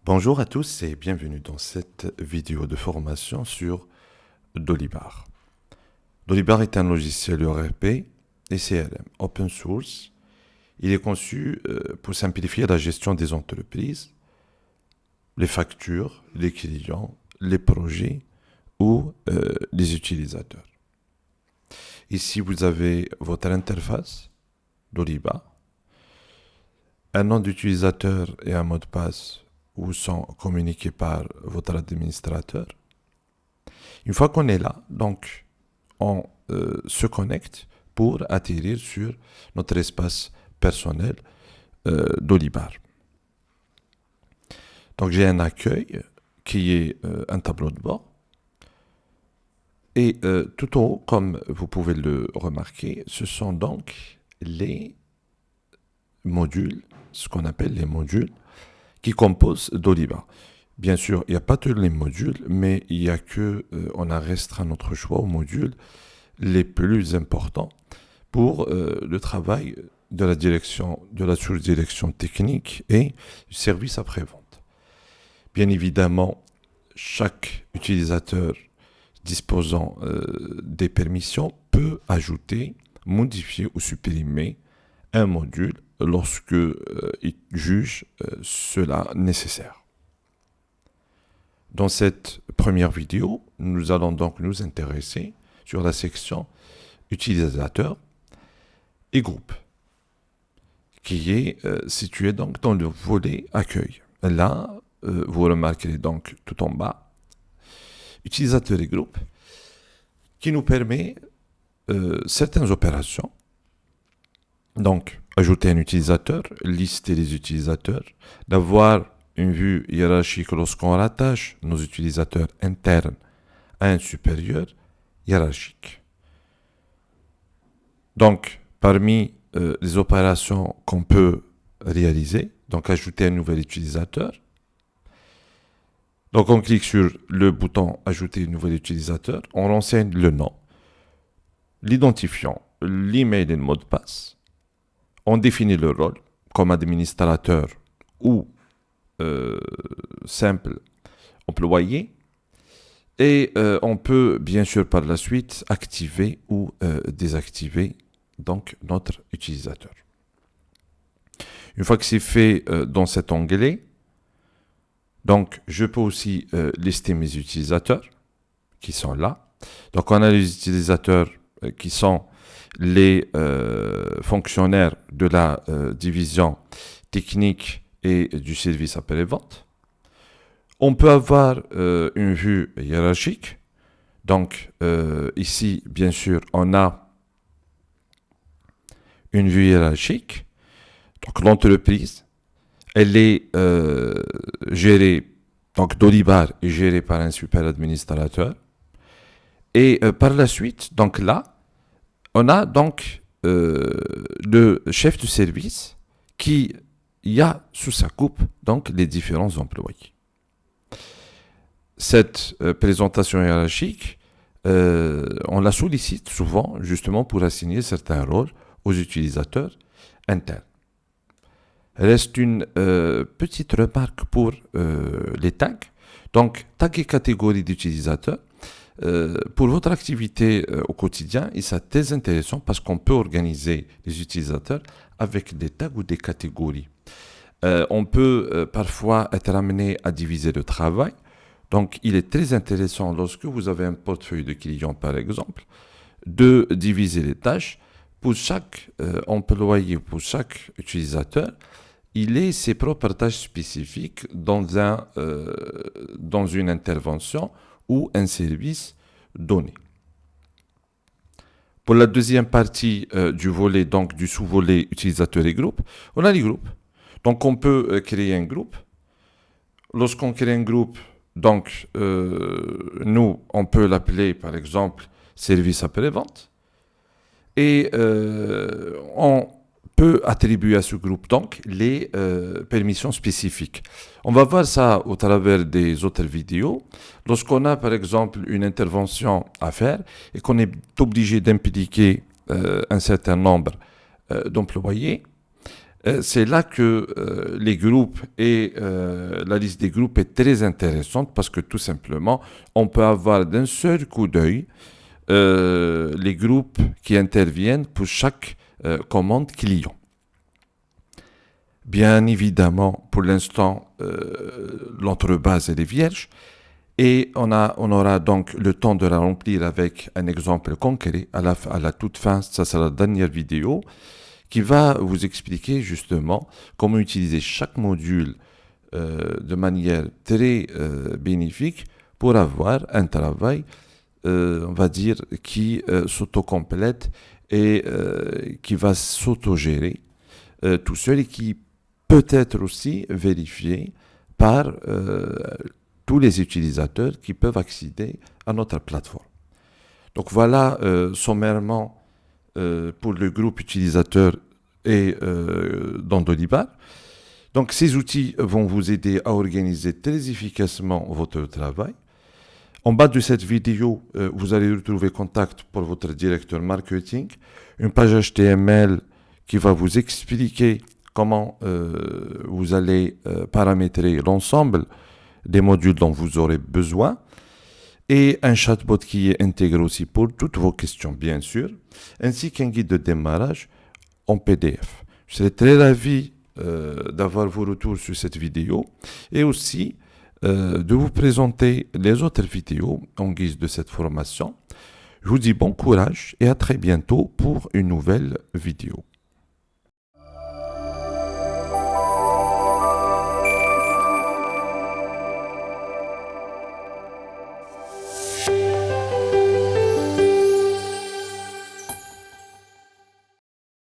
Bonjour à tous et bienvenue dans cette vidéo de formation sur Dolibar. Dolibar est un logiciel ERP et CRM open source. Il est conçu pour simplifier la gestion des entreprises, les factures, les clients, les projets ou les utilisateurs. Ici, vous avez votre interface Dolibar, un nom d'utilisateur et un mot de passe où sont communiqués par votre administrateur. Une fois qu'on est là, donc, on se connecte pour atterrir sur notre espace personnel Dolibar. Donc, j'ai un accueil qui est un tableau de bord. Et tout en haut, comme vous pouvez le remarquer, ce sont donc les modules, ce qu'on appelle les modules, qui composent Dolibar. Bien sûr, il n'y a pas tous les modules, mais il y a que, on a restreint notre choix aux modules les plus importants pour le travail de la direction, de la sous-direction technique et du service après-vente. Bien évidemment, chaque utilisateur disposant des permissions peut ajouter, modifier ou supprimer un module lorsque il juge cela nécessaire. Dans cette première vidéo, nous allons donc nous intéresser sur la section utilisateur et groupe, qui est située donc dans le volet accueil. Là, vous remarquerez donc tout en bas, utilisateur et groupe, qui nous permet certaines opérations. Donc, ajouter un utilisateur, lister les utilisateurs, d'avoir une vue hiérarchique lorsqu'on rattache nos utilisateurs internes à un supérieur hiérarchique. Donc, parmi les opérations qu'on peut réaliser, donc ajouter un nouvel utilisateur. Donc, on clique sur le bouton ajouter un nouvel utilisateur, on renseigne le nom, l'identifiant, l'email et le mot de passe. On définit le rôle comme administrateur ou simple employé. Et on peut bien sûr par la suite activer ou désactiver donc notre utilisateur. Une fois que c'est fait dans cet onglet, donc je peux aussi lister mes utilisateurs qui sont là. Donc on a les utilisateurs qui sont les fonctionnaires de la division technique et du service après-vente. On peut avoir une vue hiérarchique. Donc ici, bien sûr, on a une vue hiérarchique. Donc l'entreprise, elle est gérée, donc Dolibar est gérée par un super administrateur. Et par la suite, donc là, on a donc le chef de service qui y a sous sa coupe donc les différents employés. Cette présentation hiérarchique, on la sollicite souvent justement pour assigner certains rôles aux utilisateurs internes. Reste une petite remarque pour les tags. Donc, tag et catégorie d'utilisateurs. Pour votre activité au quotidien, et c'est très intéressant parce qu'on peut organiser les utilisateurs avec des tags ou des catégories. On peut parfois être amené à diviser le travail. Donc, il est très intéressant lorsque vous avez un portefeuille de clients, par exemple, de diviser les tâches. Pour chaque employé, pour chaque utilisateur, il a ses propres tâches spécifiques dans une intervention ou un service donné. Pour la deuxième partie du volet, donc du sous-volet utilisateur et groupe, on a les groupes. Donc on peut créer un groupe. Lorsqu'on crée un groupe, donc nous, on peut l'appeler par exemple service après-vente. Et on peut attribuer à ce groupe donc les permissions spécifiques. On va voir ça au travers des autres vidéos. Lorsqu'on a par exemple une intervention à faire et qu'on est obligé d'impliquer un certain nombre d'employés, C'est là que les groupes et la liste des groupes est très intéressante parce que tout simplement, on peut avoir d'un seul coup d'œil les groupes qui interviennent pour chaque commande client. Bien évidemment, pour l'instant, l'entrebase elle est vierge et on aura donc le temps de la remplir avec un exemple concret à la toute fin. Ça sera la dernière vidéo qui va vous expliquer justement comment utiliser chaque module de manière très bénéfique pour avoir un travail, on va dire, qui s'auto-complète et qui va s'auto-gérer tout seul et qui peut être aussi vérifié par tous les utilisateurs qui peuvent accéder à notre plateforme. Donc voilà sommairement pour le groupe utilisateur et dans Dolibar. Donc ces outils vont vous aider à organiser très efficacement votre travail. En bas de cette vidéo, vous allez retrouver contact pour votre directeur marketing, une page HTML qui va vous expliquer comment vous allez paramétrer l'ensemble des modules dont vous aurez besoin, et un chatbot qui est intégré aussi pour toutes vos questions, bien sûr, ainsi qu'un guide de démarrage en PDF. Je serai très ravi d'avoir vos retours sur cette vidéo et aussi de vous présenter les autres vidéos en guise de cette formation. Je vous dis bon courage et à très bientôt pour une nouvelle vidéo.